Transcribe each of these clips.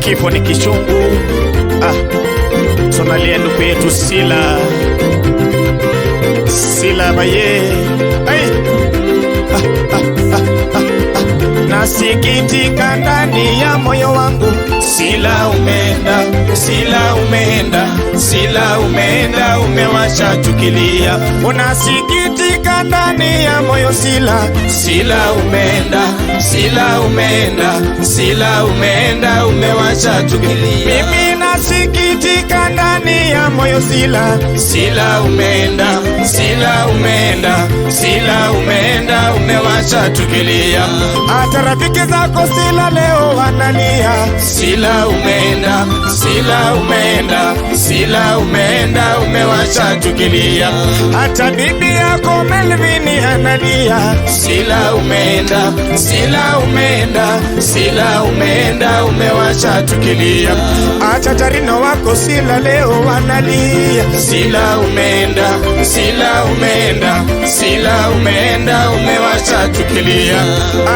kifo ni kichungu. Tunalia ndugu yetu Sila baye. Nasikitika ndani ya moyo wangu, Sila umeenda, Sila umeenda, Sila umeenda, umewacha tukilia. Unasikitika ndani ya moyo Sila umeenda, Sila umeenda, Sila umeenda, umewacha tukilia. Mimi nasikitika ndani ya moyo Sila umeenda, Sila umeenda, Sila umeenda, umewacha tukilia. Hata rafiki zako Sila leo wanalia, Sila umeenda, Sila umeenda, Sila umeenda, umewacha tukilia. Hata bibi yako Melvini analia, Sila umeenda, Sila umeenda, Sila umeenda, umewacha tukilia. Hata Tarino wako Sila leo wanalia, Sila umeenda, Sila umeenda, Sila umeenda, umewacha tukilia.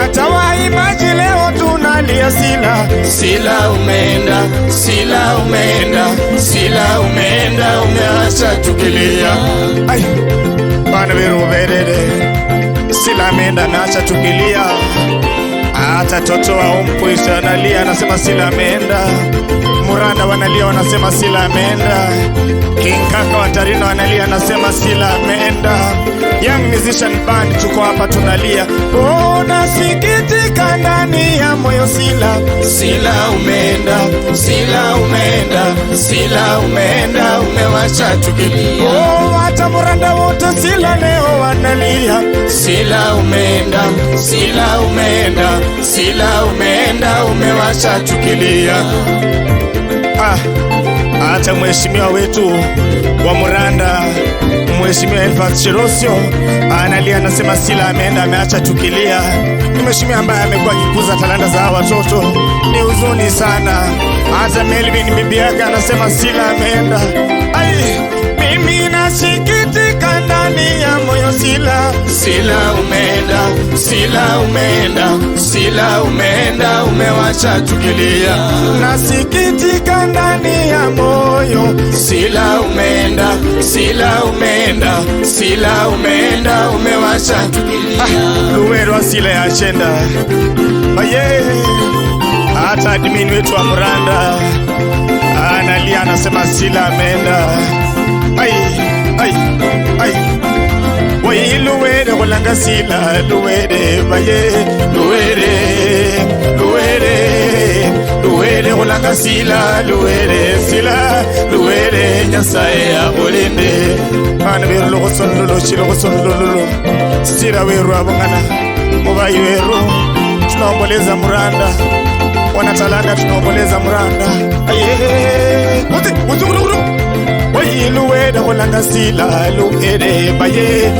Hata waimbaji leo tunalia, Sila umeenda, Sila umeenda, Sila umeenda, umewacha tukilia. Bana weru verere, Sila ameenda naacha tukilia. Hata toto wa Ompwisa analia, anasema Sila ameenda. Muranda wanalia, wanasema Sila ameenda. King Kaka wa Tarino analia, anasema Sila ameenda. Young Musician Band tuko hapa tunalia. Nasikitika ndani ya moyo Sila umeenda, Sila umeenda, Sila umeenda, umewacha tukilia. Hata Muranda wote Sila leo wanalia, Sila umeenda, Sila umeenda, Sila umeenda, umewacha tukilia. Hata mheshimiwa wetu wa Muranda, Mheshimiwa Elfas Chirosio analia, anasema Sila ameenda, ameacha tukilia. Ni mheshimiwa ambaye amekuwa akikuza talanta za watoto, ni huzuni sana. Hata Melvin bibi yake anasema Sila ameenda. Mimi nasikitika ndani ya moyo Sila umeenda, Sila umeenda, Sila umeenda, umewacha tukilia. Nasikitika ndani ya moyo Sila umeenda, Sila umeenda, Sila umeenda, umewacha tukilia. Luwero wa Sila ya chenda baye. Hata admin wetu wa Muranda analia, anasema Sila ameenda. Luwere kulanga Sila, luwere baye, luwere kulanga Sila, luwere Sila, luwere Nyasaye abolende. Bana beru loko sonlolo, chiloko sonlolo, Sila weru abongana, mubayi weru. Tunaomboleza Muranda, wanatalanda tunaomboleza Muranda. Luwere kulanga Sila, luwere baye,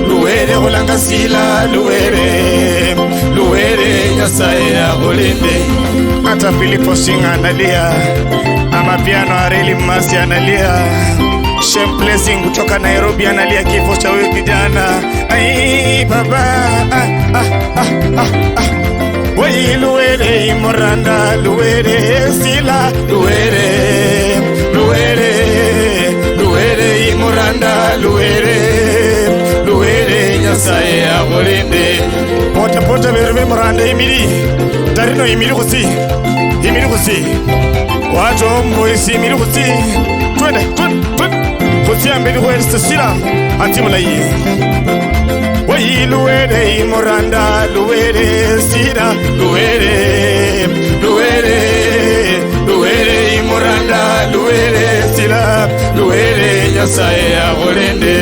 luwere kulanga Sila, luwere Nyasaye abolende. Hata Filipo Shinga analia, Amapiano Areli Masi analia, Shem Blessing kutoka Nairobi analia kifo cha huyu kijana. Baba luwere Muranda, luwere Sila, luwere Muranda, luwere Nyasaye abolende. Pota berbe Muranda imiri, Tarino imiri kusi, watu Ompwisa imiri kusi. Twende kusi ambeli kwa Sila atimulayi. Luwere Muranda, luwere Sila, luwere Muranda, luwere Sila, luwere Nyasaye abolende.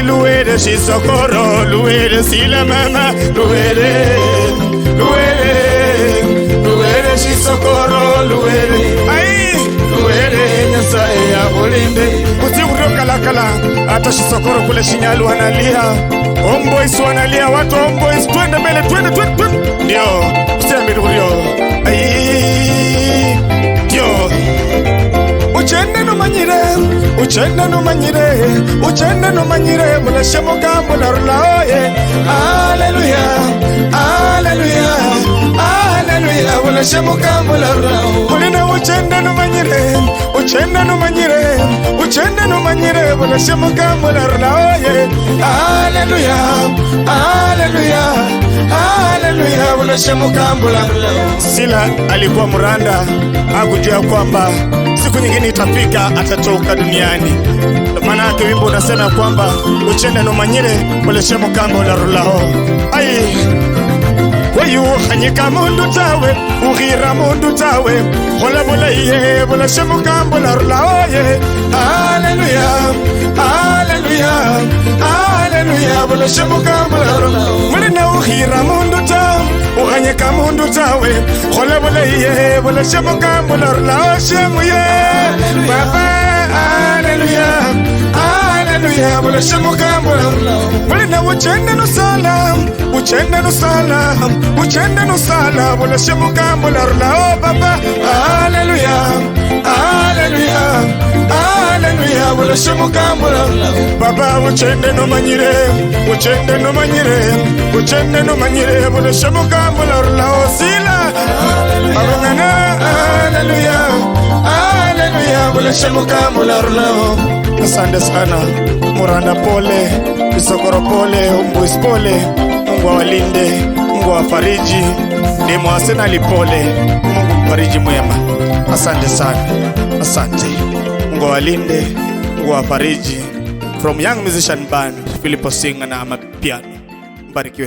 Luwere Shisokoro, luwere Sila mama, luwere Shisokoro, luwere Nyasaye abolende. Kala hata Shisokoro kule Shinyalu analia, Ompwisa wanalia, watu Ompwisa twende mbele, twende. Ndio kusiambi ndio. Ndio uchende no manyire mulashemo gambo la rula. Hallelujah, hallelujah, buleshe mukambula rulao mulina uchende numanyire uchende numanyire uchende numanyire buleshe mukambula rulao ye haleluya haleluya haleluya buleshe mukambula rulao. Sila alikuwa muranda, hakujua kwamba siku nyingine itafika atatoka duniani. Maana yake wimbo unasema kwamba uchende numanyire buleshe mukambula rulao. Ai wayu hanyika mundu tawe ughira mundu tawe hola bola iye bola shemukambula rulao ye haleluya haleluya haleluya bola shemukambula rulao mulina ughira mundu tawe uhanyika mundu tawe hola bola iye bola shemukambula rulao shemu ye baba haleluya haleluya bola shemukambula rulao mulina uchende no salam uchende no salam uchende no sala buleshe mukambula rulao baba haleluya haleluya haleluya buleshe mukambula rulao baba uchende no manyire uchende no manyire uchende no manyire buleshe mukambula rulao sila haleluya haleluya haleluya buleshe mukambula rulao. Asante sana Muranda, pole Isokoro, pole Umbuis, pole. Mungu awalinde, Mungu awafariji. Demo Arsenal, pole. Mungu mfariji mwema. Asante sana. Asante. Mungu awalinde, Mungu awafariji. From Young Musician Band, Philip Osinga na amapiano. Mbarikiwe.